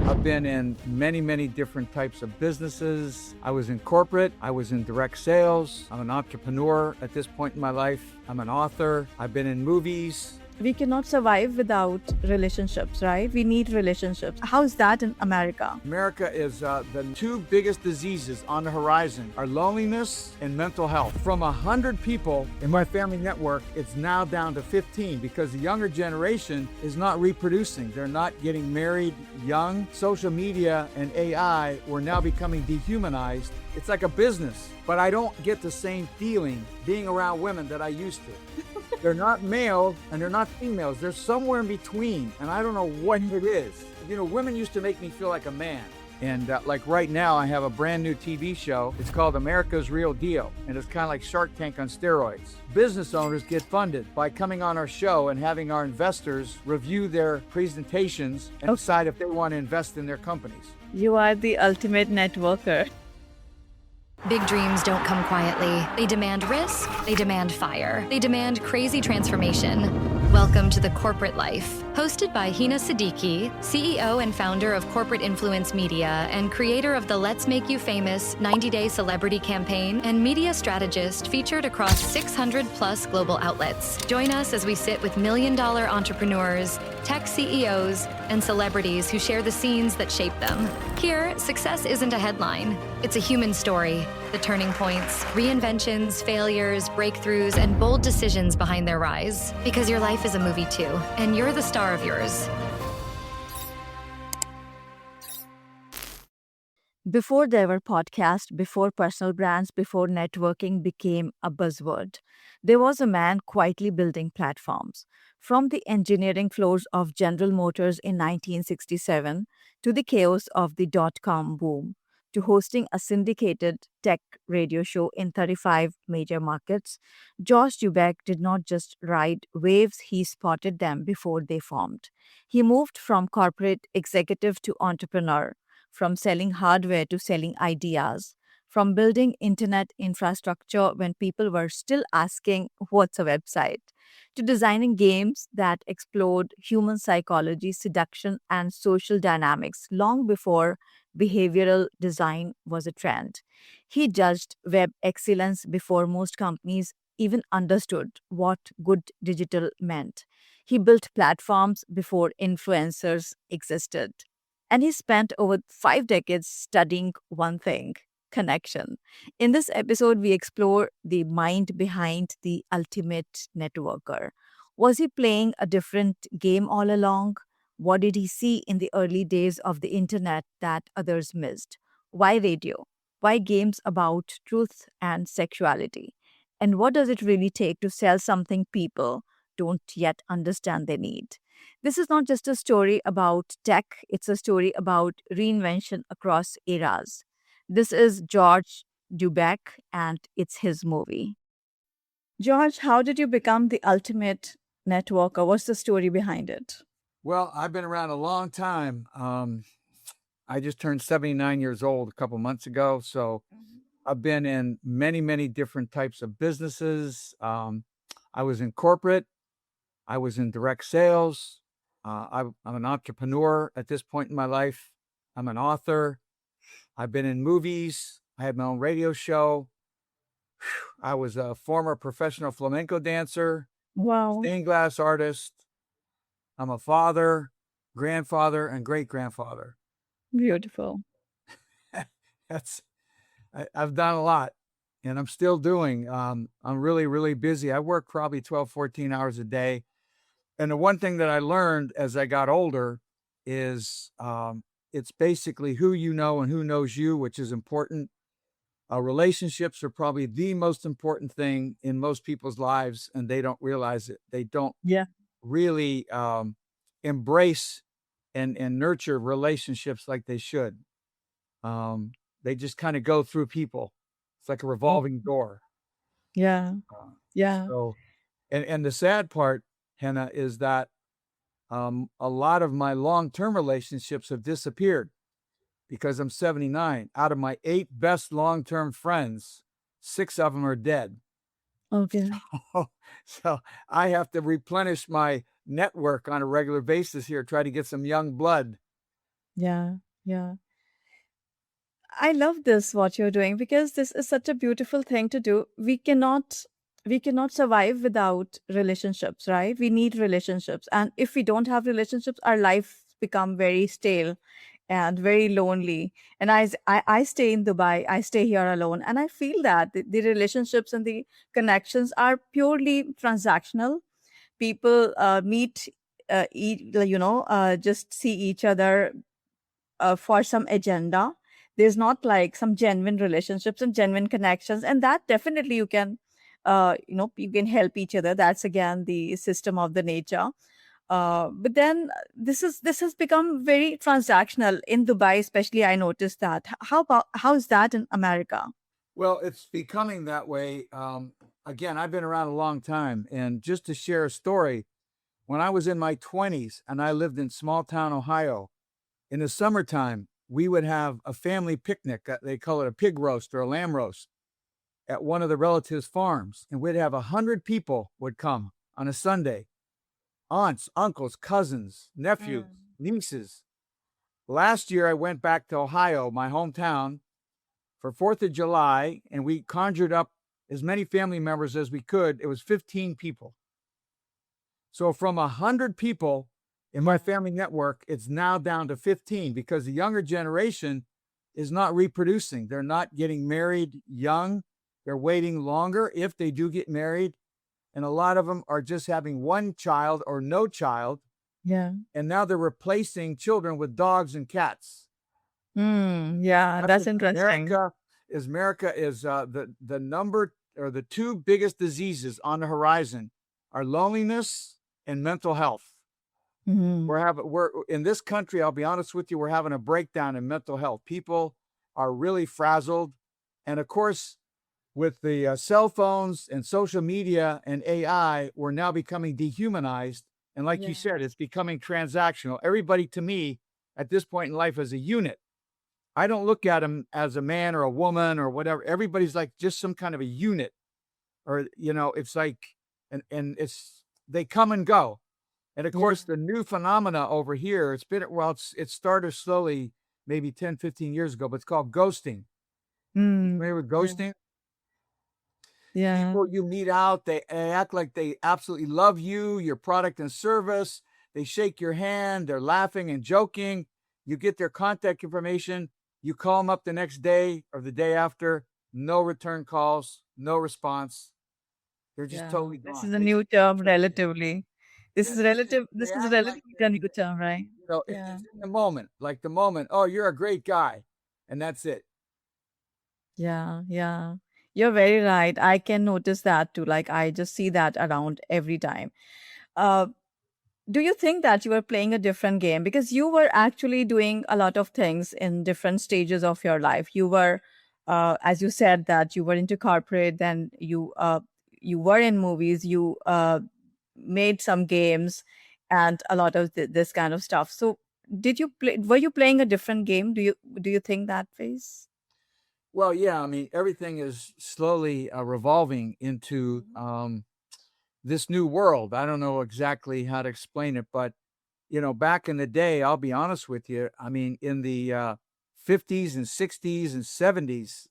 I've been in many, many different types of businesses. I was in corporate, I was in direct sales. I'm an entrepreneur at this point in my life. I'm an author. I've been in movies. We cannot survive without relationships, right? We need relationships. How is that in America? America is the two biggest diseases on the horizon are loneliness and mental health. From 100 people in my family network, it's now down to 15 because the younger generation is not reproducing. They're not getting married young. Social media and AI, we're now becoming dehumanized. It's like a business, but I don't get the same feeling being around women that I used to. They're not males and they're not females. They're somewhere in between, and I don't know what it is. You know, women used to make me feel like a man. And like right now, I have a brand new TV show. It's called America's Real Deal, and it's kind of like Shark Tank on steroids. Business owners get funded by coming on our show and having our investors review their presentations and decide if they want to invest in their companies. You are the ultimate networker. Big dreams don't come quietly. They demand risk, they demand fire, they demand crazy transformation. Welcome to The Corporate Life. Hosted by Hina Siddiqui, CEO and founder of Corporate Influence Media and creator of the Let's Make You Famous 90-Day Celebrity Campaign and media strategist featured across 600 plus global outlets. Join us as we sit with million-dollar entrepreneurs, tech CEOs, and celebrities who share the scenes that shape them. Here, success isn't a headline. It's a human story. The turning points, reinventions, failures, breakthroughs, and bold decisions behind their rise. Because your life is a movie too, and you're the star of yours. Before there were podcasts, before personal brands, before networking became a buzzword, there was a man quietly building platforms. From the engineering floors of General Motors in 1967 to the chaos of the dot-com boom, to hosting a syndicated tech radio show in 35 major markets, George Dubuc did not just ride waves, he spotted them before they formed. He moved from corporate executive to entrepreneur, from selling hardware to selling ideas, from building internet infrastructure when people were still asking, "What's a website?" to designing games that explored human psychology, seduction, and social dynamics long before behavioral design was a trend. He judged web excellence before most companies even understood what good digital meant. He built platforms before influencers existed. And he spent over 5 decades studying one thing: connection. In this episode, we explore the mind behind the ultimate networker. Was he playing a different game all along? What did he see in the early days of the internet that others missed? Why radio? Why games about truth and sexuality? And what does it really take to sell something people don't yet understand they need? This is not just a story about tech, it's a story about reinvention across eras. This is George Dubuc, and it's his movie. George, how did you become the ultimate networker? What's the story behind it? Well, I've been around a long time. I just turned 79 years old a couple months ago, so I've been in many, many different types of businesses. I was in corporate. I was in direct sales. I'm an entrepreneur at this point in my life. I'm an author. I've been in movies. I had my own radio show. I was a former professional flamenco dancer, Wow, stained glass artist. I'm a father, grandfather, and great-grandfather. beautiful. I've done a lot, and I'm still doing. I'm really, really busy. I work probably 12, 14 hours a day. And the one thing that I learned as I got older is it's basically who you know and who knows you, which is important. Relationships are probably the most important thing in most people's lives, and they don't realize it. They don't Yeah. really embrace and nurture relationships like they should. They just kind of go through people. It's like a revolving door. Yeah. Uh, Yeah. so, and the sad part, Hannah, is that a lot of my long-term relationships have disappeared because I'm 79. Out of my 8 best long-term friends, 6 of them are dead. Okay. So I have to replenish my network on a regular basis here, try to get some young blood Yeah, yeah. I love this what you're doing because this is such a beautiful thing to do. We cannot survive without relationships, right? We need relationships. And if we don't have relationships, our life become very stale and very lonely. And I stay in Dubai, I stay here alone, and I feel that the relationships and the connections are purely transactional. People meet, just see each other for some agenda. There's not like some genuine relationships and genuine connections, and that definitely you can help each other. That's again the system of the nature. But then this has become very transactional in Dubai, especially. I noticed that. How is that in America? Well, it's becoming that way. Again, I've been around a long time. And just to share a story, when I was in my 20s and I lived in small town Ohio, in the summertime, we would have a family picnic. They call it a pig roast or a lamb roast at one of the relatives' farms. And we'd have 100 people would come on a Sunday, aunts, uncles, cousins, nephews, nieces. Last year, I went back to Ohio, my hometown, for 4th of July, and we conjured up as many family members as we could. It was 15 people. So from 100 people in my family network, it's now down to 15 because the younger generation is not reproducing. They're not getting married young. They're waiting longer if they do get married. And a lot of them are just having one child or no child. Yeah. And now they're replacing children with dogs and cats. Yeah, that's interesting. America is the number or the two biggest diseases on the horizon are loneliness and mental health. Mhm. We're in this country, I'll be honest with you, we're having a breakdown in mental health. People are really frazzled. And of course, with the cell phones and social media and AI, we're now becoming dehumanized. And like you Yeah. said, it's becoming transactional. Everybody to me at this point in life is a unit. I don't look at them as a man or a woman or whatever. Everybody's like just some kind of a unit, or it's like, and it's they come and go. And of Yeah. course, the new phenomena over here, it started slowly, maybe 10, 15 years ago, but it's called ghosting. You familiar with Yeah. ghosting? Yeah. People you meet out, they act like they absolutely love you, your product and service. They shake your hand, they're laughing and joking. You get their contact information. You call them up the next day or the day after, no return calls, no response. They're just Yeah. totally This gone. is a They new just term relatively. This yeah, is they just relative they this is act like relatively a new term, right? Yeah. it's in the moment, like the moment. Oh, you're a great guy, and that's it. Yeah, yeah. You're very right. I can notice that too. Like I just see that around every time. Uh, do you think that you were playing a different game because you were actually doing a lot of things in different stages of your life? You were, as you said, that you were into corporate, then you were in movies, you made some games, and a lot of this kind of stuff. So, did you play? Were you playing a different game? Do you think that phase? Well, yeah, I mean, everything is slowly revolving into this new world. I don't know exactly how to explain it, but back in the day, I'll be honest with you. I mean, in the 50s and 60s and 70s,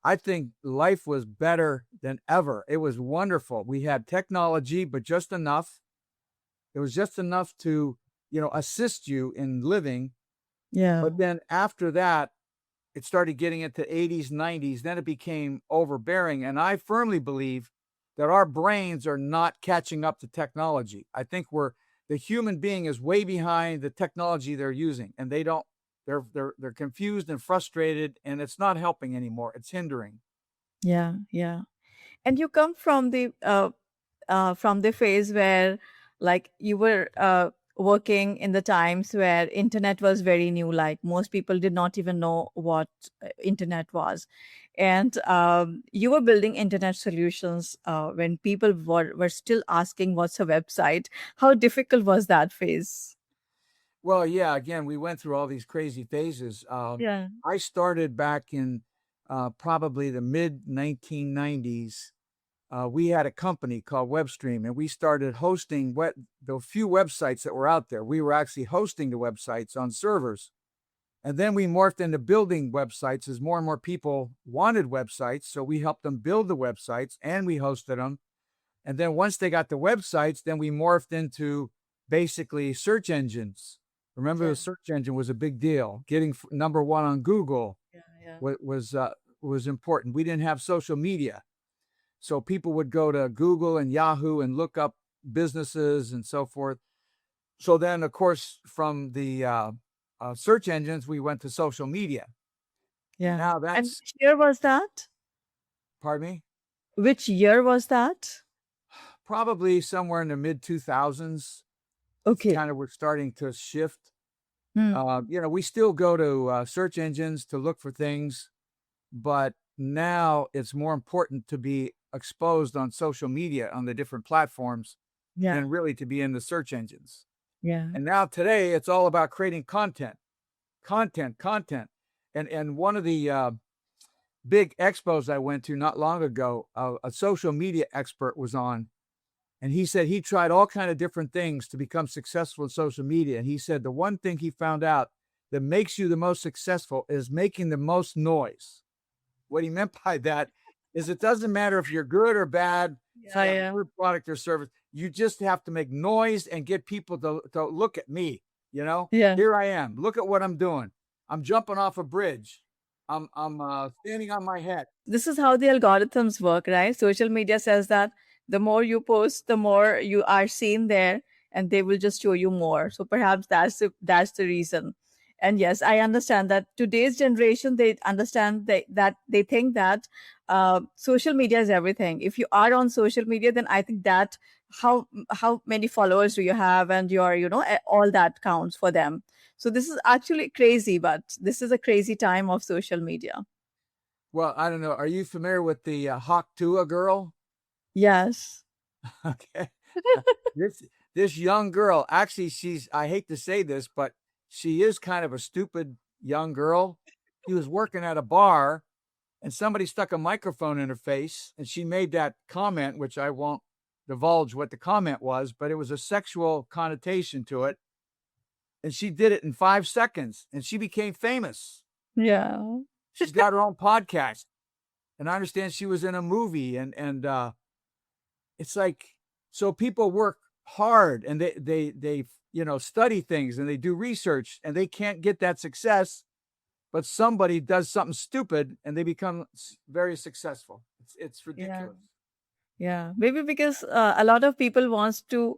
I think life was better than ever. It was wonderful. We had technology, but just enough. It was just enough to, assist you in living. Yeah. But then after that, it started getting into 80s, 90s. Then it became overbearing. And I firmly believe that our brains are not catching up to technology. I think the human being is way behind the technology they're using, and they don't. They're confused and frustrated, and it's not helping anymore. It's hindering. Yeah, yeah. And you come from the phase where like you were working in the times where internet was very new, like most people did not even know what internet was. And you were building internet solutions when people were still asking what's a website. How difficult was that phase? Well, yeah, again, we went through all these crazy phases. Yeah. I started back in probably the mid 1990s. We had a company called WebStream, and we started hosting the few websites that were out there. We were actually hosting the websites on servers. And then we morphed into building websites as more and more people wanted websites. So we helped them build the websites and we hosted them. And then once they got the websites, then we morphed into basically search engines. Remember, the search engine was a big deal. Getting number one on Google was important. We didn't have social media. So people would go to Google and Yahoo and look up businesses and so forth. So then, of course, from the search engines, we went to social media. Yeah. Now And that's, which year was that? pardon me, Which year was that? probably somewhere in the mid 2000s. Okay. Kind of we're starting to shift. Hmm. We still go to search engines to look for things, but now it's more important to be exposed on social media on the different platforms Yeah. than really to be in the search engines. Yeah. And now today it's all about creating content. And one of the big expos I went to not long ago, a social media expert was on, and he said he tried all kind of different things to become successful in social media. And he said the one thing he found out that makes you the most successful is making the most noise. What he meant by that is it doesn't matter if you're good or bad, Yeah, yeah. good product or service. You just have to make noise and get people to look at me. Yeah. Here I am. Look at what I'm doing. I'm jumping off a bridge. I'm standing on my head. This is how the algorithms work, right? Social media says that the more you post, the more you are seen there, and they will just show you more. So perhaps that's the reason. And yes, I understand that today's generation, they understand that they think that social media is everything. If you are on social media, then I think that how many followers do you have, and all that counts for them. So this is actually crazy, but this is a crazy time of social media. Well, I don't know. Are you familiar with the Hawk Tuah girl? Yes. Okay. This young girl, actually, I hate to say this, but she is kind of a stupid young girl. She was working at a bar and somebody stuck a microphone in her face and she made that comment, which I won't divulge what the comment was, but it was a sexual connotation to it. And she did it in 5 seconds and she became famous. Yeah. She's got her own podcast. And I understand she was in a movie and it's like, so people work hard and they study things and they do research and they can't get that success, but somebody does something stupid and they become very successful. It's ridiculous. Yeah, maybe because a lot of people want to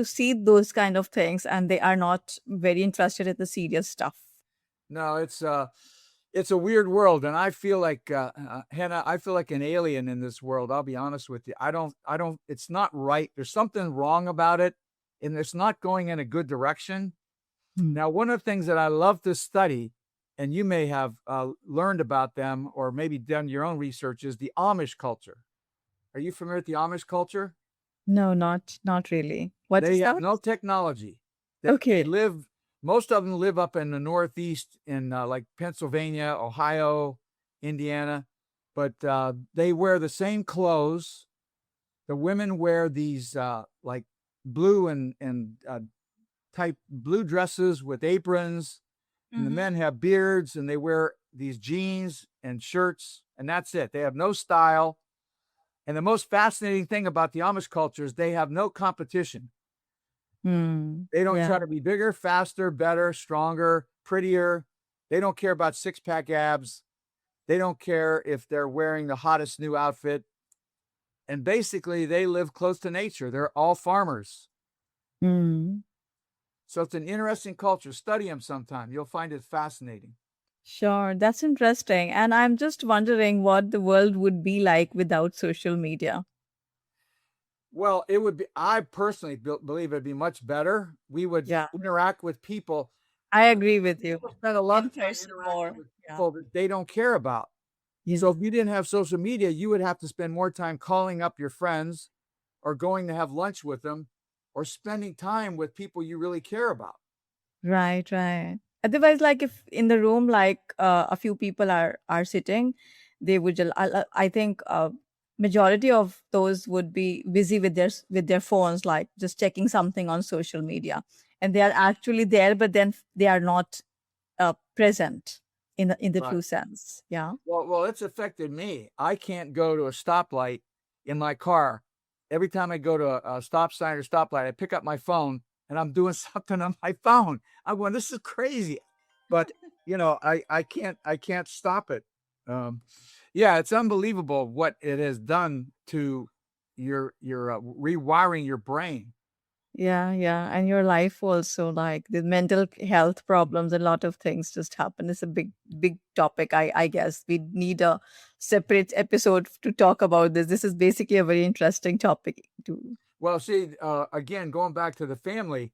see those kind of things, and they are not very interested in the serious stuff. No, it's a weird world, and I feel like Hannah, I feel like an alien in this world. I'll be honest with you. I don't. It's not right. There's something wrong about it, and it's not going in a good direction. Now, one of the things that I love to study, and you may have learned about them or maybe done your own research, is the Amish culture. Are you familiar with the Amish culture? No, not really. What They is have that? no technology. Okay. Most of them live up in the Northeast in like Pennsylvania, Ohio, Indiana, but they wear the same clothes. The women wear these like blue and type blue dresses with aprons, and the men have beards and they wear these jeans and shirts, and that's it. They have no style. And the most fascinating thing about the Amish culture is they have no competition. They don't try to be bigger, faster, better, stronger, prettier. They don't care about six-pack abs. They don't care if they're wearing the hottest new outfit. And basically, they live close to nature. They're all farmers. So it's an interesting culture. Study them sometime. You'll find it fascinating. Sure, that's interesting. And I'm just wondering what the world would be like without social media. Well, it would be, I personally believe it'd be much better. We would interact with people. I agree with you. People spend a lot of time person more. interacting with people that they don't care about. Yes. So if you didn't have social media, you would have to spend more time calling up your friends or going to have lunch with them or spending time with people you really care about. Right, right. Otherwise, like if in the room, like a few people are sitting, they would just, I think majority of those would be busy with their phones, like just checking something on social media, and they are actually there, but then they are not present in the Right. true sense. Yeah. Well, it's affected me. I can't go to a stoplight in my car. Every time I go to a stop sign or stoplight, I pick up my phone and I'm doing something on my phone. I'm going, this is crazy. But I can't stop it. Um, yeah, it's unbelievable what it has done to your rewiring your brain. Yeah, yeah. And your life also, like the mental health problems, a lot of things just happen. It's a big, big topic. I guess we need a separate episode to talk about this. This is basically a very interesting topic too. Well, see, again, going back to the family,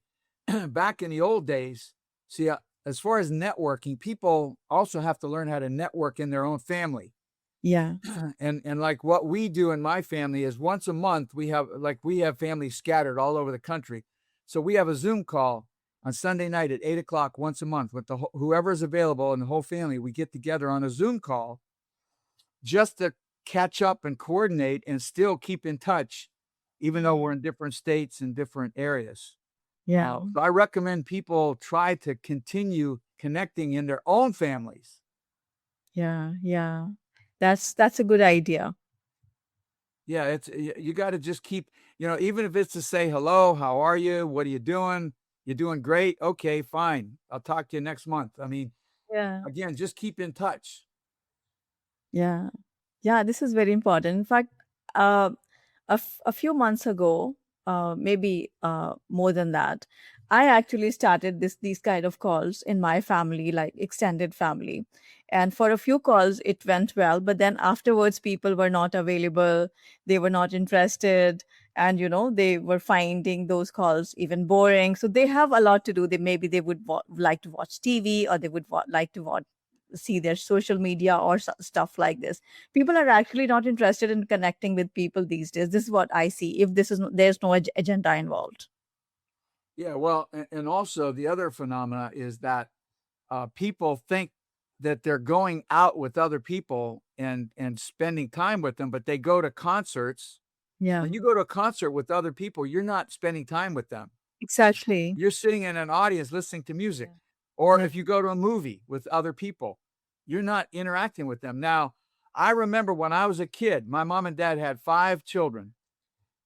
back in the old days, see, as far as networking, people also have to learn how to network in their own family. Yeah. And like what we do in my family is once a month we have families scattered all over the country, so we have a Zoom call on Sunday night at 8 o'clock once a month with whoever is available in the whole family. We get together on a Zoom call just to catch up and coordinate and still keep in touch, even though we're in different states and different areas. Yeah. So I recommend people try to continue connecting in their own families. Yeah. Yeah. That's a good idea. Yeah, it's you got to just keep, even if it's to say hello, how are you? What are you doing? You're doing great. Okay, fine. I'll talk to you next month. I mean, Yeah. again, just keep in touch. Yeah. Yeah, this is very important. In fact, uh, a few months ago, maybe more than that, I actually started these kind of calls in my family, like extended family. And for a few calls, it went well. But then afterwards, people were not available. They were not interested. And, they were finding those calls even boring. So they have a lot to do. They would like to watch TV, or they would like to see their social media or stuff like this. People are actually not interested in connecting with people these days. This is what I see, if there's no agenda involved. Yeah, well, and also the other phenomena is that people think that they're going out with other people and spending time with them, but they go to concerts. Yeah, When you go to a concert with other people, you're not spending time with them. exactly. You're sitting in an audience listening to music. Or Yeah. if you go to a movie with other people, you're not interacting with them. Now, I remember when I was a kid, my mom and dad had 5 children,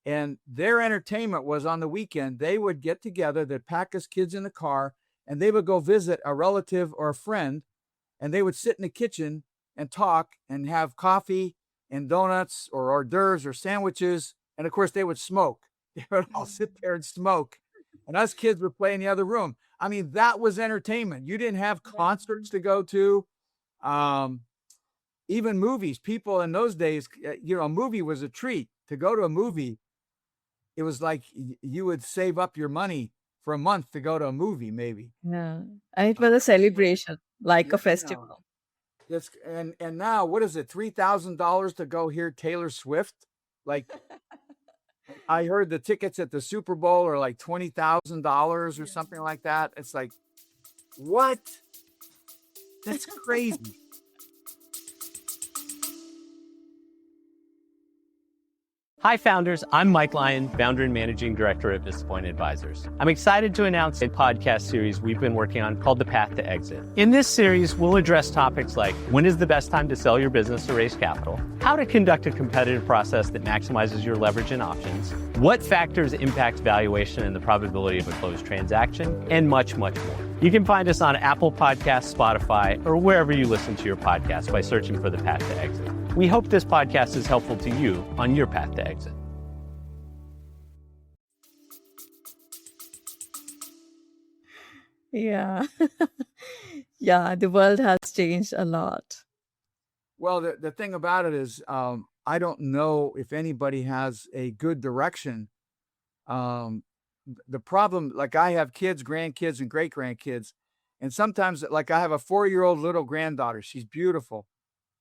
and their entertainment was on the weekend. They would get together, they'd pack us kids in the car, and they would go visit a relative or a friend, and they would sit in the kitchen and talk and have coffee and donuts or hors d'oeuvres or sandwiches. And of course, they would smoke. They would all sit there and smoke. And us kids would play in the other room. I mean, that was entertainment. You didn't have concerts to go to, um, even movies. People in those days, a movie was a treat. To go to a movie, it was like you would save up your money for a month to go to a movie, maybe. Yeah, and it was a celebration, like a Yeah. festival. It's and now what is it? $3,000 to go hear Taylor Swift? Like I heard the tickets at the Super Bowl are like $20,000 or something like that. It's like, what? That's crazy. Hi, founders. I'm Mike Lyon, founder and managing director at Visipoint Advisors. I'm excited to announce a podcast series we've been working on called The Path to Exit. In this series, we'll address topics like when is the best time to sell your business or raise capital, how to conduct a competitive process that maximizes your leverage and options, what factors impact valuation and the probability of a closed transaction, and much, much more. You can find us on Apple Podcasts, Spotify, or wherever you listen to your podcasts by searching for The Path to Exit. We hope this podcast is helpful to you on your path to exit. Yeah. Yeah, the world has changed a lot. Well, the thing about it is, I don't know if anybody has a good direction. The problem, like I have kids, grandkids, and great grandkids, and sometimes, like I have a 4-year-old little granddaughter. She's beautiful.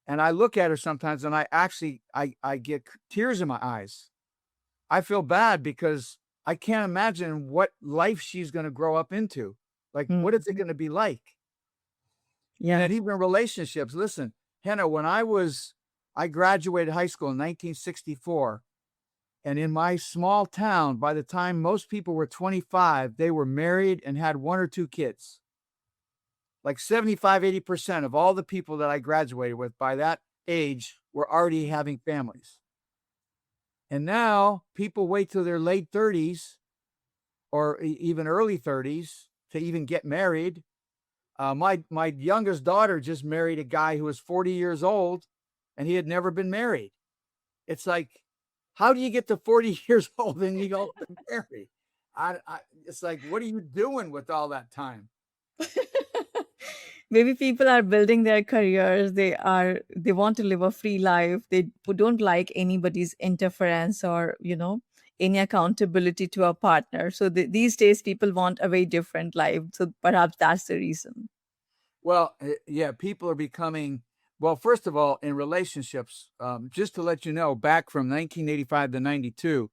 And I look at her sometimes and I get tears in my eyes. I feel bad because I can't imagine what life she's going to grow up into. Like, what is it going to be like? Yeah. And even relationships. Listen, Hina, when I graduated high school in 1964, and in my small town, by the time most people were 25, they were married and had 1 or 2 kids. like 75, 80% of all the people that I graduated with by that age were already having families. And now people wait till their late 30s or even early 30s to even get married. My youngest daughter just married a guy who was 40 years old and he had never been married. It's like, how do you get to 40 years old and you go marry? It's like, what are you doing with all that time? Maybe people are building their careers. They want to live a free life. They don't like anybody's interference or, any accountability to a partner. So these days people want a very different life. So perhaps that's the reason. Well, yeah, people are becoming, well, first of all, in relationships, just to let you know, back from 1985 to 92,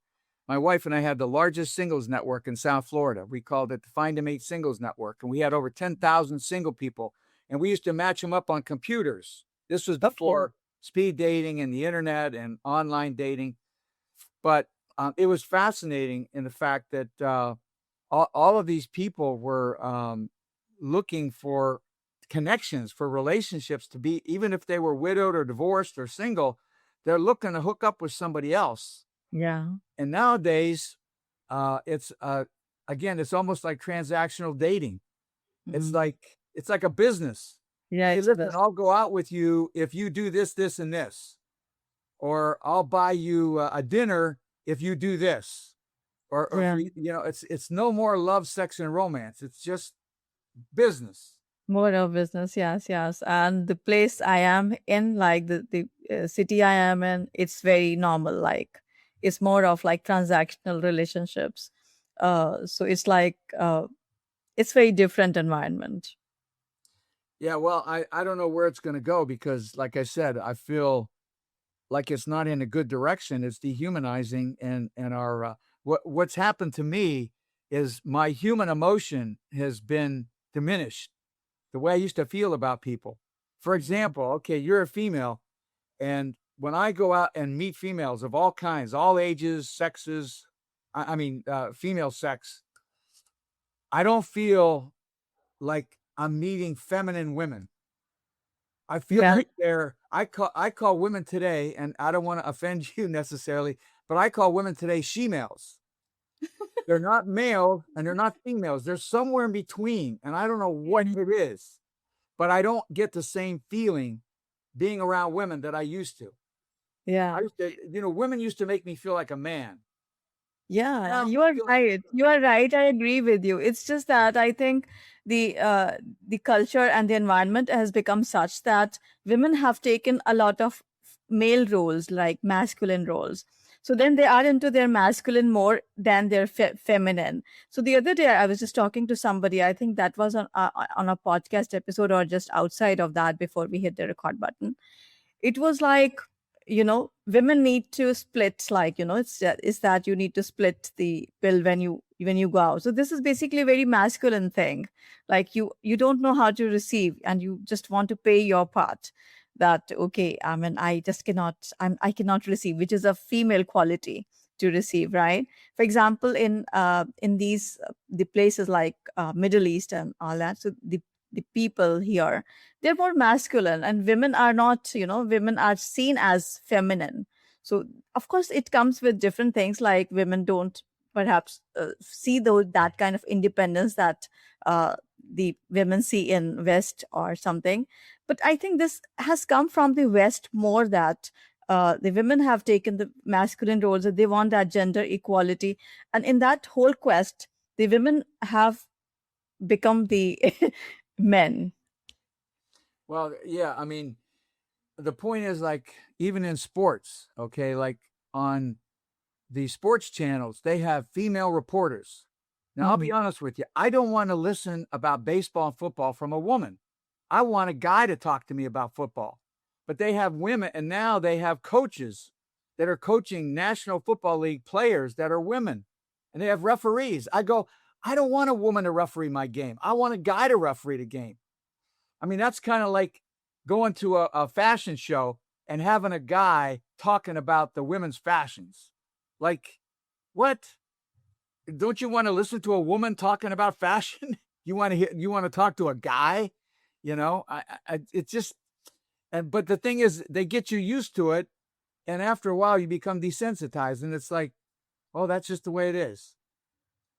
my wife and I had the largest singles network in South Florida. We called it the Find a Mate Singles Network, and we had over 10,000 single people, and we used to match them up on computers. This was before speed dating and the internet and online dating. But it was fascinating in the fact that all of these people were looking for connections, for relationships to be, even if they were widowed or divorced or single, they're looking to hook up with somebody else. Yeah. And nowadays, it's again, it's almost like transactional dating. It's like a business. Yeah. Hey, It's listen, I'll go out with you if you do this, this, and this, or I'll buy you a dinner if you do this, or it's no more love, sex, and romance. It's just business. More of business, yes, yes. And the place I am in, like the city I am in, it's very normal. Like it's more of like transactional relationships. So it's like it's very different environment. Yeah, well, I don't know where it's going to go because, like I said, I feel like it's not in a good direction. It's dehumanizing, and our what's happened to me is my human emotion has been diminished. The way I used to feel about people. For example, okay, you're a female, and when I go out and meet females of all kinds, all ages, sexes, female sex, I don't feel like I'm meeting feminine women. I feel Yeah. like I call women today, and I don't want to offend you necessarily, but I call women today she-males. They're not male and they're not females. They're somewhere in between, and I don't know what it is, but I don't get the same feeling being around women that I used to. Yeah. Women used to make me feel like a man. Yeah, Now you I are feel like a right. You are right. I agree with you. It's just that I think the culture and the environment has become such that women have taken a lot of male roles, like masculine roles. So then they are into their masculine more than their feminine. So the other day I was just talking to somebody. I think that was on a podcast episode or just outside of that before we hit the record button. It was like, women need to split, like, it's that you need to split the bill when you go out. So this is basically a very masculine thing. Like you don't know how to receive and you just want to pay your part. That okay, I mean, I cannot receive, which is a female quality to receive, right? For example, in these the places like Middle East and all that, so the people here, they're more masculine, and women are not, women are seen as feminine. So of course it comes with different things, like women don't perhaps see that kind of independence that the women see in West or something. But I think this has come from the West more, that the women have taken the masculine roles, that they want that gender equality, and in that whole quest the women have become the men. Well, yeah, I mean, the point is, like, even in sports, okay, like on the sports channels, they have female reporters. Now, I'll be honest with you, I don't want to listen about baseball and football from a woman. I want a guy to talk to me about football. But they have women, and now they have coaches that are coaching National Football League players that are women, and they have referees. I go, I don't want a woman to referee my game. I want a guy to referee the game. I mean, that's kind of like going to a fashion show and having a guy talking about the women's fashions. Like, what? Don't you want to listen to a woman talking about fashion? You want to talk to a guy? It's just, but the thing is, they get you used to it, and after a while, you become desensitized, and it's like, oh, that's just the way it is.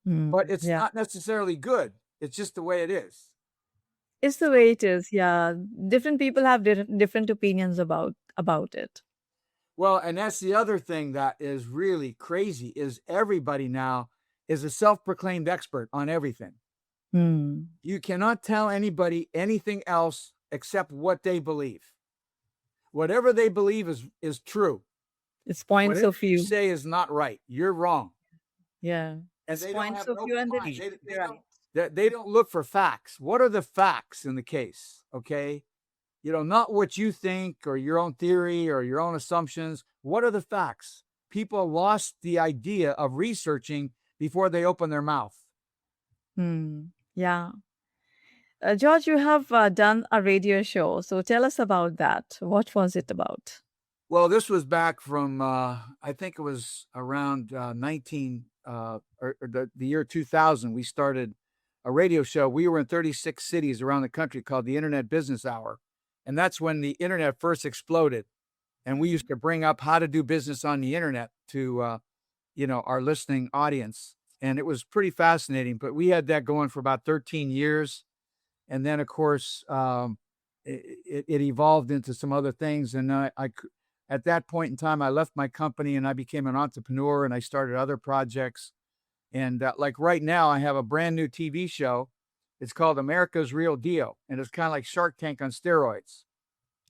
But it's Yeah. not necessarily good. It's just the way it is. It's the way it is. Yeah. Different people have different opinions about it. Well, and that's the other thing that is really crazy is everybody now is a self-proclaimed expert on everything. You cannot tell anybody anything else except what they believe. Whatever they believe is true. It's points Whatever of you view. say is not right. You're wrong. Yeah. And It's they don't points have of an view open and they mind. need They right. they don't look for facts. What are the facts in the case? Okay. Not what you think or your own theory or your own assumptions. What are the facts? People lost the idea of researching before they open their mouth. Yeah. George, you have done a radio show. So tell us about that. What was it about? Well, this was back from, I think it was around 19, or the year 2000. We started a radio show. We were in 36 cities around the country called the Internet Business Hour. And that's when the internet first exploded. And we used to bring up how to do business on the internet to, our listening audience. And it was pretty fascinating. But we had that going for about 13 years. And then, of course, it evolved into some other things. And at that point in time, I left my company and I became an entrepreneur and I started other projects. And like right now, I have a brand new TV show. It's called America's Real Deal. And it's kind of like Shark Tank on steroids.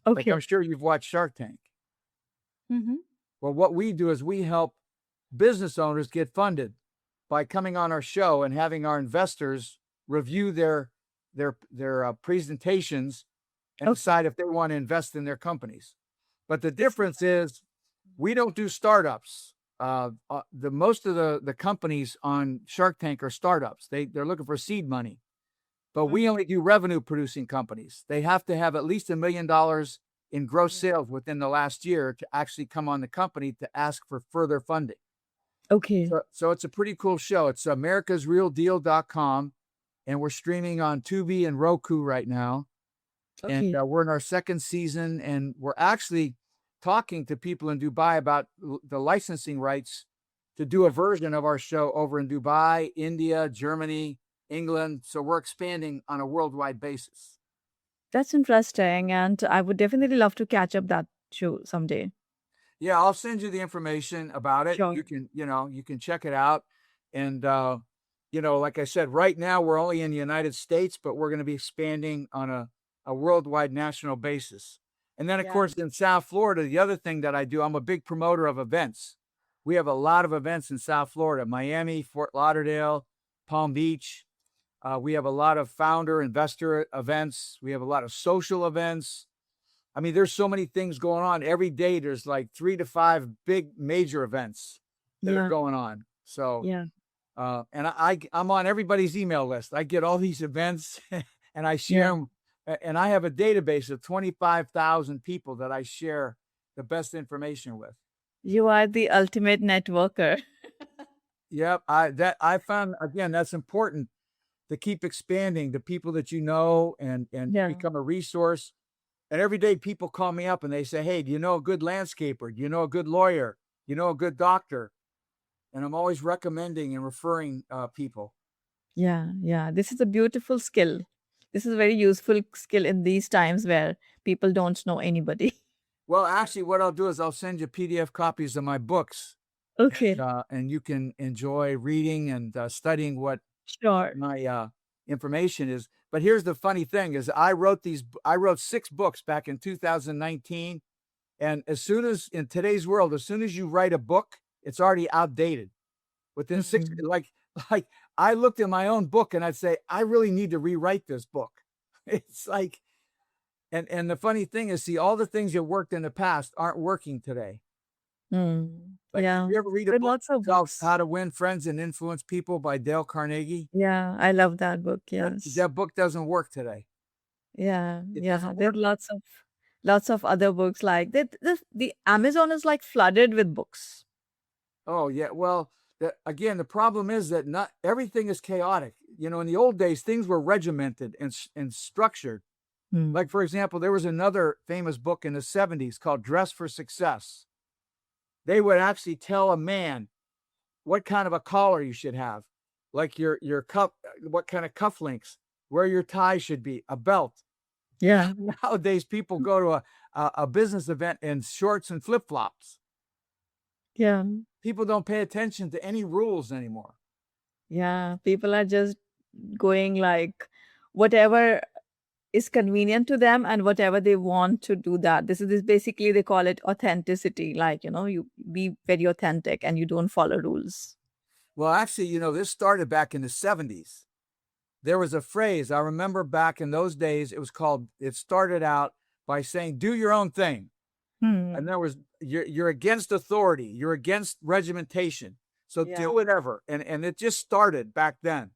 Like Okay. I'm sure you've watched Shark Tank. Mm-hmm. Well, what we do is we help business owners get funded by coming on our show and having our investors review their presentations and decide if they want to invest in their companies. But the difference is we don't do startups. Most of the companies on Shark Tank are startups. They're looking for seed money, but we only do revenue producing companies. They have to have at least $1 million in gross sales within the last year to actually come on the company to ask for further funding. Okay. So it's a pretty cool show. It's americasrealdeal.com, and we're streaming on Tubi and Roku right now. Okay. And we're in our second season, and we're actually talking to people in Dubai about the licensing rights to do a version of our show over in Dubai, India, Germany, England. So we're expanding on a worldwide basis. That's interesting. And I would definitely love to catch up that show someday. Yeah, I'll send you the information about it. Sure. You can check it out. And, like I said, right now we're only in the United States, but we're going to be expanding on a worldwide national basis. And then, of course, in South Florida, the other thing that I do, I'm a big promoter of events. We have a lot of events in South Florida, Miami, Fort Lauderdale, Palm Beach. We have a lot of founder, investor events. We have a lot of social events. I mean, there's so many things going on. Every day, there's like 3 to 5 big major events that are going on. So, and I'm on everybody's email list. I get all these events and I share them. And I have a database of 25,000 people that I share the best information with. You are the ultimate networker. Yep. I found, again, that's important to keep expanding the people that you know and become a resource. And every day people call me up and they say, hey, do you know a good landscaper? Do you know a good lawyer? You know a good doctor? And I'm always recommending and referring people. Yeah. This is a beautiful skill. This is a very useful skill in these times where people don't know anybody. Well, actually, what I'll do is I'll send you PDF copies of my books. Okay. And you can enjoy reading and studying what my information is. But here's the funny thing is I wrote 6 books back in 2019. And in today's world, as soon as you write a book, it's already outdated. Within 6, like I looked at my own book and I'd say, I really need to rewrite this book. It's like, and the funny thing is, see, all the things that worked in the past aren't working today. Like, you ever read a book called How to Win Friends and Influence People by Dale Carnegie? Yeah, I love that book. Yes. That book doesn't work today. Yeah. There are lots of other books like that. The Amazon is like flooded with books. Oh, yeah. Well, again, the problem is that not everything is chaotic. In the old days, things were regimented and structured. Like, for example, there was another famous book in the 70s called Dress for Success. They would actually tell a man what kind of a collar you should have, like your cuff, what kind of cufflinks, where your tie should be, a belt. Yeah. Nowadays, people go to a business event in shorts and flip-flops. Yeah. People don't pay attention to any rules anymore. Yeah. People are just going like whatever is convenient to them and whatever they want to do that. This basically they call it authenticity. Like, you be very authentic and you don't follow rules. Well, actually, this started back in the 70s. There was a phrase, I remember back in those days, it started out by saying, do your own thing. And there was, you're against authority, you're against regimentation. So do whatever. And it just started back then.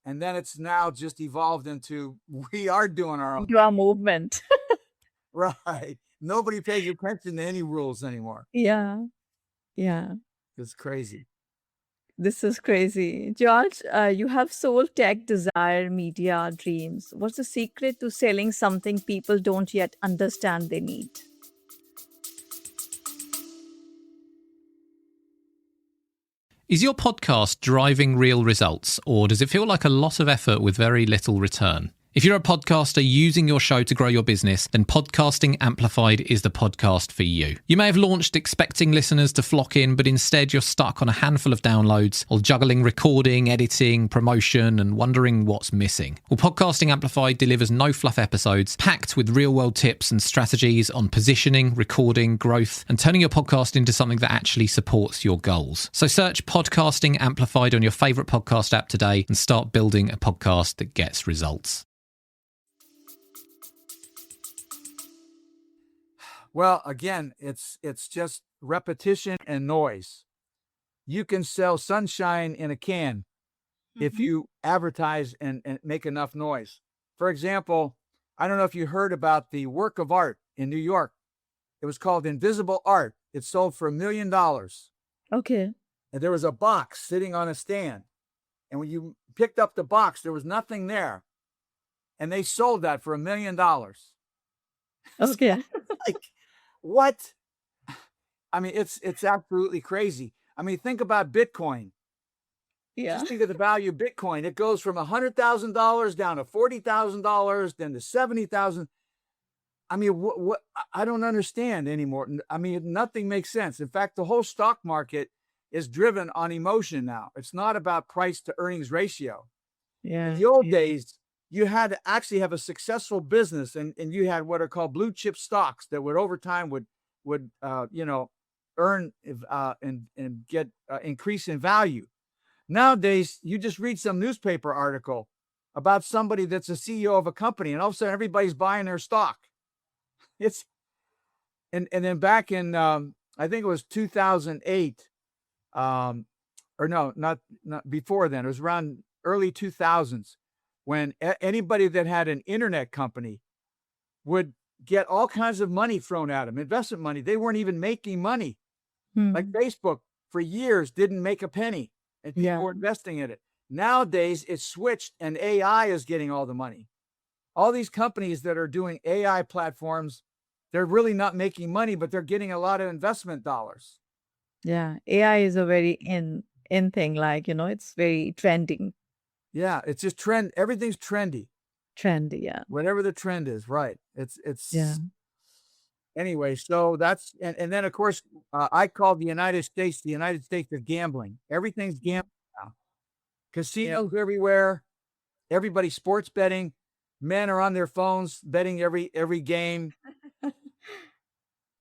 And then it's now just evolved into, we are doing our own. Into our movement. Right. Nobody pays attention to any rules anymore. Yeah. Yeah. It's crazy. This is crazy. George, you have soul, tech, desire, media, dreams. What's the secret to selling something people don't yet understand they need? Is your podcast driving real results, or does it feel like a lot of effort with very little return? If you're a podcaster using your show to grow your business, then Podcasting Amplified is the podcast for you. You may have launched expecting listeners to flock in, but instead you're stuck on a handful of downloads while juggling recording, editing, promotion, and wondering what's missing. Well, Podcasting Amplified delivers no fluff episodes packed with real-world tips and strategies on positioning, recording, growth, and turning your podcast into something that actually supports your goals. So search Podcasting Amplified on your favourite podcast app today and start building a podcast that gets results. Well, again, it's just repetition and noise. You can sell sunshine in a can if you advertise and make enough noise. For example, I don't know if you heard about the work of art in New York. It was called Invisible Art. It sold for $1 million. Okay. And there was a box sitting on a stand. And when you picked up the box, there was nothing there. And they sold that for $1 million. Okay. Like, what? I mean, it's absolutely crazy. I mean, think about Bitcoin. Yeah. Just think of the value of Bitcoin. It goes from $100,000 down to $40,000, then to $70,000. I mean, what? I don't understand anymore. I mean, nothing makes sense. In fact, the whole stock market is driven on emotion now. It's not about price to earnings ratio. Yeah. In the old days, you had to actually have a successful business, and you had what are called blue chip stocks that would over time would earn and get increase in value. Nowadays, you just read some newspaper article about somebody that's a CEO of a company, and all of a sudden everybody's buying their stock. It's and then back in I think it was 2008, or no, not before then. It was around early 2000s. When anybody that had an internet company would get all kinds of money thrown at them, investment money. They weren't even making money. Like Facebook for years didn't make a penny, and people were investing in it. Nowadays, it's switched and AI is getting all the money. All these companies that are doing AI platforms, they're really not making money, but they're getting a lot of investment dollars. Yeah. AI is a very in thing. Like, it's very trending. Yeah, it's just trend. Everything's trendy. Trendy, yeah. Whatever the trend is, right. It's Yeah. Anyway, so that's and then of course I call the United States of gambling. Everything's gambling now. Casinos everywhere, everybody's sports betting, men are on their phones betting every game.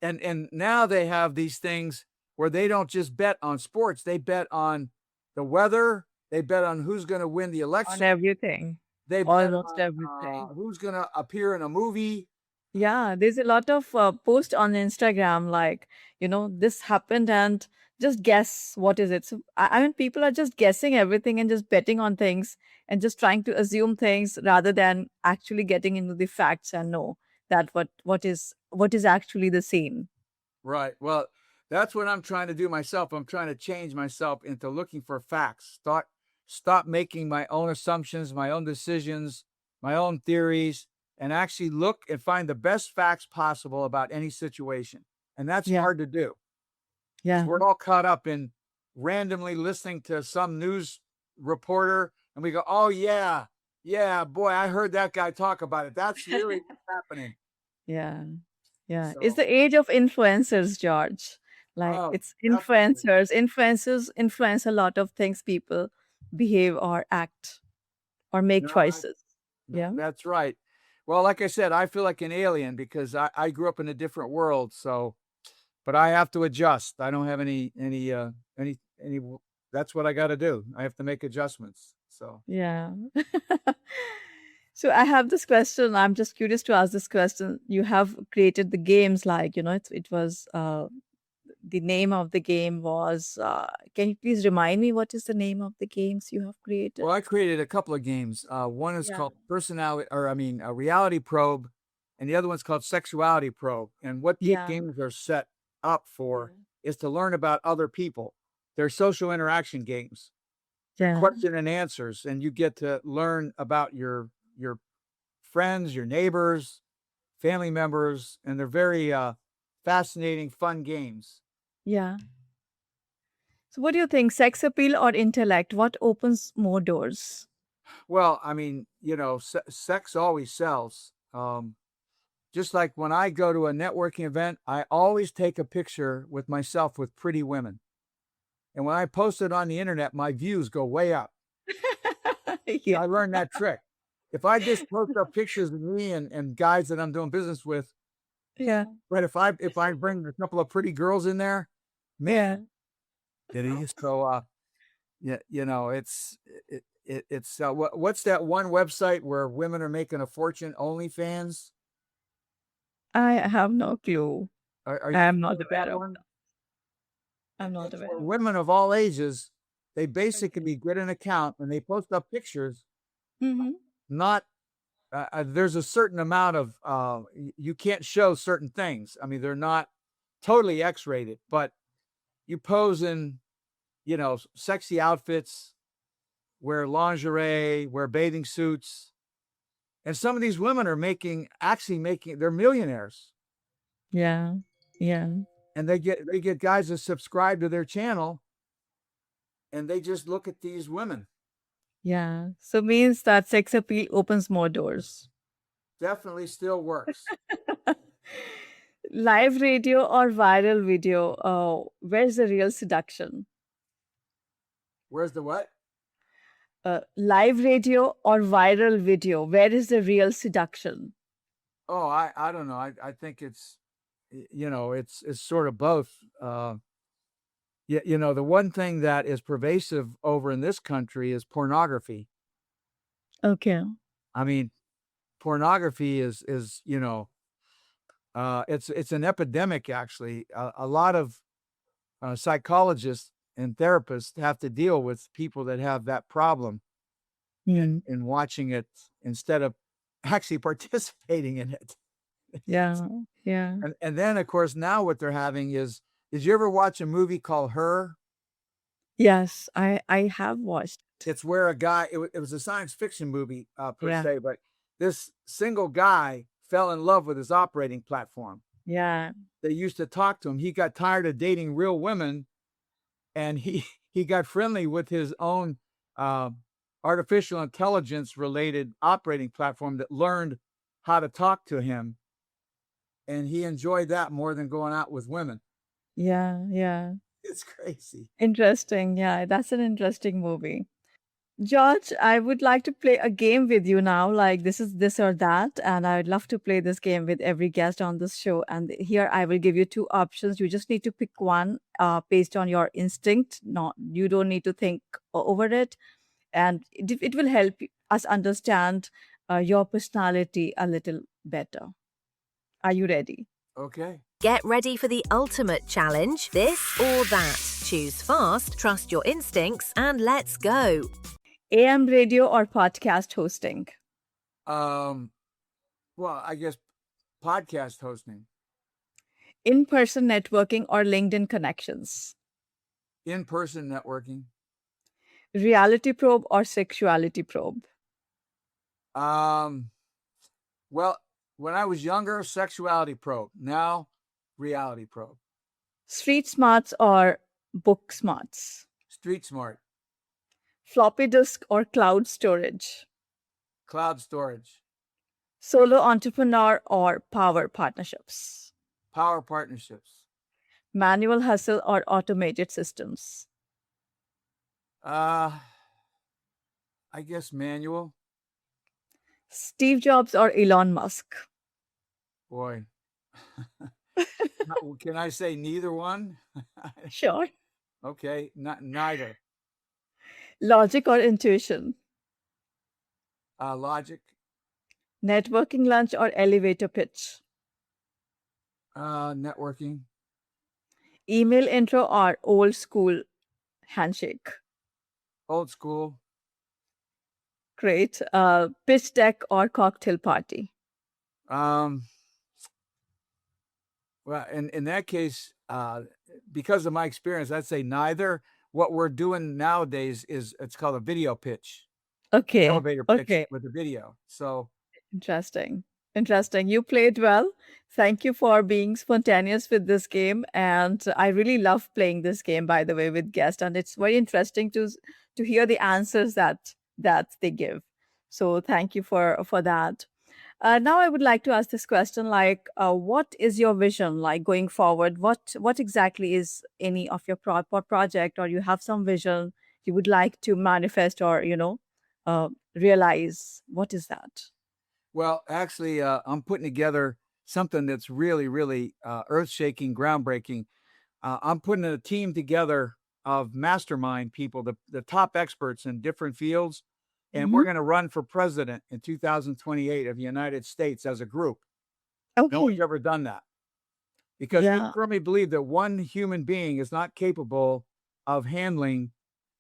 And now they have these things where they don't just bet on sports, they bet on the weather. They bet on who's going to win the election. On everything. They bet Almost on everything. who's going to appear in a movie. Yeah, there's a lot of posts on Instagram like, this happened and just guess what is it. So I mean, people are just guessing everything and just betting on things and just trying to assume things rather than actually getting into the facts and know that what is actually the same. Right. Well, that's what I'm trying to do myself. I'm trying to change myself into looking for facts. Stop making my own assumptions, my own decisions, my own theories, and actually look and find the best facts possible about any situation. And that's Yeah. hard to do. Yeah. We're all caught up in randomly listening to some news reporter, and we go, oh, yeah, boy, I heard that guy talk about it. That's really what's happening. Yeah. Yeah. It's So, the age of influencers, George. Like oh, it's definitely. influencers influence a lot of things people behave or act or make No, choices. Yeah. that's right. Well, like I said, I feel like an alien because I grew up in a different world. So, but I have to adjust. I don't have any, that's what I got to do. I have to make adjustments. So, Yeah. So I have this question. I'm just curious to ask this question. You have created the games, like, it was the name of the game was, can you please remind me what is the name of the games you have created? well, I created a couple of games. One is Yeah. called a Reality Probe, and the other one's called Sexuality Probe. And what these Yeah. games are set up for is to learn about other people. They're social interaction games. Yeah. Question and answers, and you get to learn about your friends, your neighbors, family members, and they're very fascinating, fun games. Yeah. So what do you think? Sex appeal or intellect? What opens more doors? Well, I mean, sex always sells. Just like when I go to a networking event, I always take a picture with myself with pretty women. And when I post it on the internet, my views go way up. Yeah. I learned that trick. If I just post up pictures of me and guys that I'm doing business with, Yeah. but if I bring a couple of pretty girls in there, man, it is so yeah, it's what's that one website where women are making a fortune? OnlyFans? I have no clue. Are you I'm familiar not with aware that of one? that. I'm not It's aware where of women of all ages, they that. basically get an account and they post up pictures. Mm-hmm. Not there's a certain amount of you can't show certain things. I mean, they're not totally X-rated, but you pose in sexy outfits, wear lingerie, wear bathing suits, and some of these women are they're millionaires, Yeah. Yeah. and they get guys to subscribe to their channel, and they just look at these women. Yeah. So means that sex appeal opens more doors. Definitely still works. Live radio or viral video? Where's the real seduction? Where's the what? Live radio or viral video? Where is the real seduction? Oh, I don't know. I think it's it's sort of both. Yeah, the one thing that is pervasive over in this country is pornography. Okay. I mean, pornography is it's an epidemic actually. A lot of psychologists and therapists have to deal with people that have that problem Mm. in watching it instead of actually participating in it. Yeah. Yeah. And then of course now what they're having is, did you ever watch a movie called Her? Yes, I have watched. It's where a guy, it was a science fiction movie per Yeah. se, but this single guy fell in love with his operating platform. Yeah. They used to talk to him. He got tired of dating real women, and he got friendly with his own artificial intelligence related operating platform that learned how to talk to him, and he enjoyed that more than going out with women. Yeah. Yeah. It's crazy. Interesting. Yeah, that's an interesting movie. George, I would like to play a game with you now. Like, this is this or that. And I would love to play this game with every guest on this show. And here I will give you two options. You just need to pick one based on your instinct. No, you don't need to think over it. And it will help us understand your personality a little better. Are you ready? Okay. Get ready for the ultimate challenge, this or that. Choose fast, trust your instincts, and let's go. AM radio or podcast hosting? Well, I guess podcast hosting. In-person networking or LinkedIn connections? In-person networking. Reality probe or sexuality probe? Um, Well, when I was younger, Sexuality Probe. Now, Reality Probe. Street smarts or book smarts? Street Smart. Floppy disk or cloud storage? Cloud storage. Solo entrepreneur or power partnerships? Power partnerships. Manual hustle or automated systems? I guess manual. Steve Jobs or Elon Musk? Boy. Can I say neither one? Sure. Okay, neither. Logic or intuition? Logic. Networking lunch or elevator pitch? Networking. Email intro or old school handshake? Old school. Great. Pitch deck or cocktail party? Well, in that case, because of my experience, I'd say neither. What we're doing nowadays is it's called a video pitch, Okay. elevator pitch Okay. with a video. So Interesting. Interesting. You played well. Thank you for being spontaneous with this game. And I really love playing this game, by the way, with guests. And it's very interesting to hear the answers that they give. So thank you for that. Now I would like to ask this question: like, what is your vision like going forward? What exactly is any of your project, or you have some vision you would like to manifest, or realize? What is that? well, actually, I'm putting together something that's really, really earth-shaking, groundbreaking. I'm putting a team together of mastermind people, the top experts in different fields, and we're Mhm. going to run for president in 2028 of the United States as a group. No one's Okay. ever done that because we Yeah. firmly believe that one human being is not capable of handling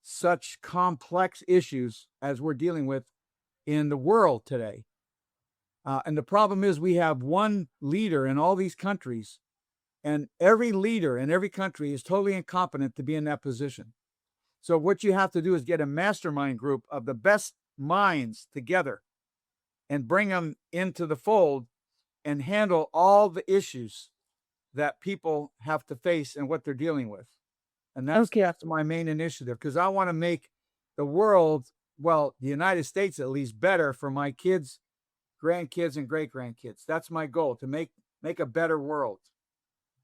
such complex issues as we're dealing with in the world today. And the problem is we have one leader in all these countries, and every leader in every country is totally incompetent to be in that position. So what you have to do is get a mastermind group of the best minds together and bring them into the fold and handle all the issues that people have to face and what they're dealing with. And Okay. that's my main initiative because I want to make the world, well, the United States at least, better for my kids, grandkids, and great grandkids. That's my goal, to make a better world.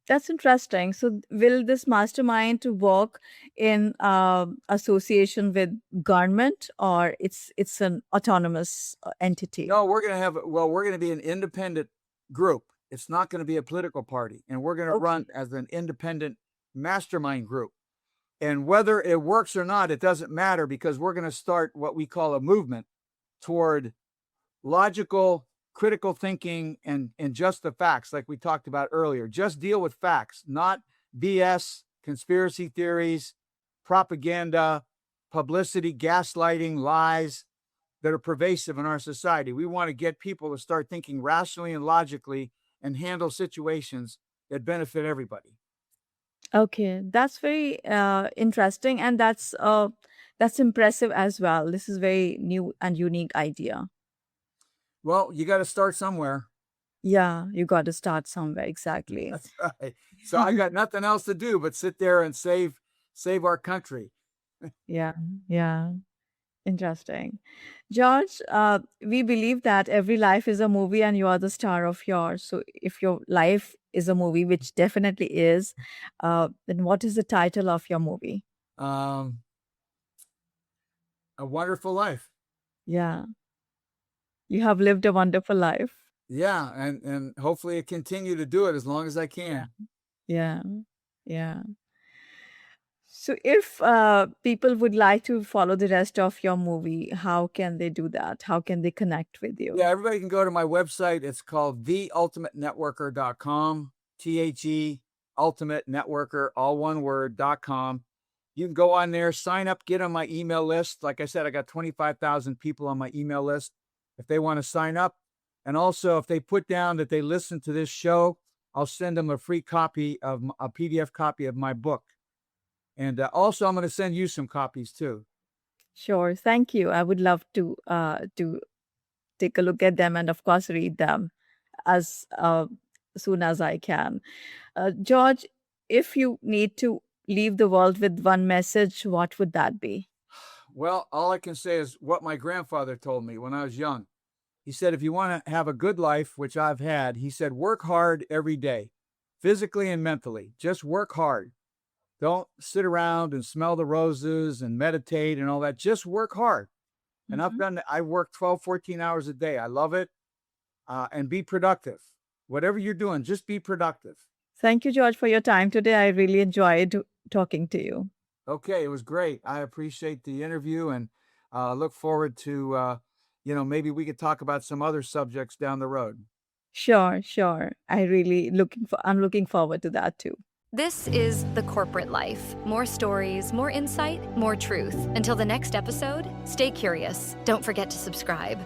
That's interesting. So, will this mastermind to work in association with government, or it's an autonomous entity? No, we're going to be an independent group. It's not going to be a political party, and we're going to run Okay. as an independent mastermind group. And whether it works or not, it doesn't matter because we're going to start what we call a movement toward logical, critical thinking and just the facts, like we talked about earlier. Just deal with facts, not BS, conspiracy theories, propaganda, publicity, gaslighting, lies that are pervasive in our society. We want to get people to start thinking rationally and logically and handle situations that benefit everybody. Okay, that's very interesting, and that's impressive as well. This is very new and unique idea. Well, you got to start somewhere. Yeah, you got to start somewhere. Exactly. That's right. So I got nothing else to do but sit there and save our country. Yeah, yeah. Interesting. George, we believe that every life is a movie and you are the star of yours. So, if your life is a movie, which definitely is, then what is the title of your movie? Um, a wonderful life. Yeah, you have lived a wonderful life. Yeah, and hopefully I continue to do it as long as I can. Yeah, yeah. So, if people would like to follow the rest of your movie, how can they do that? How can they connect with you? Yeah, everybody can go to my website. It's called theultimatenetworker.com, THE Ultimate Networker, all one word, .com. You can go on there, sign up, get on my email list. Like I said, I got 25,000 people on my email list if they want to sign up. And also, if they put down that they listen to this show, I'll send them a free copy of a PDF copy of my book. And also, I'm going to send you some copies too. Sure. Thank you. I would love to take a look at them and, of course, read them as soon as I can. George, if you need to leave the world with one message, what would that be? Well, all I can say is what my grandfather told me when I was young. He said, if you want to have a good life, which I've had, he said, work hard every day, physically and mentally. Just work hard. Don't sit around and smell the roses and meditate and all that. Just work hard. And I work 12, 14 hours a day. I love it. And be productive. Whatever you're doing, just be productive. Thank you, George, for your time today. I really enjoyed talking to you. Okay, it was great. I appreciate the interview and look forward to, maybe we could talk about some other subjects down the road. Sure. I'm looking forward to that too. This is The Corporate Life. More stories, more insight, more truth. Until the next episode, stay curious. Don't forget to subscribe.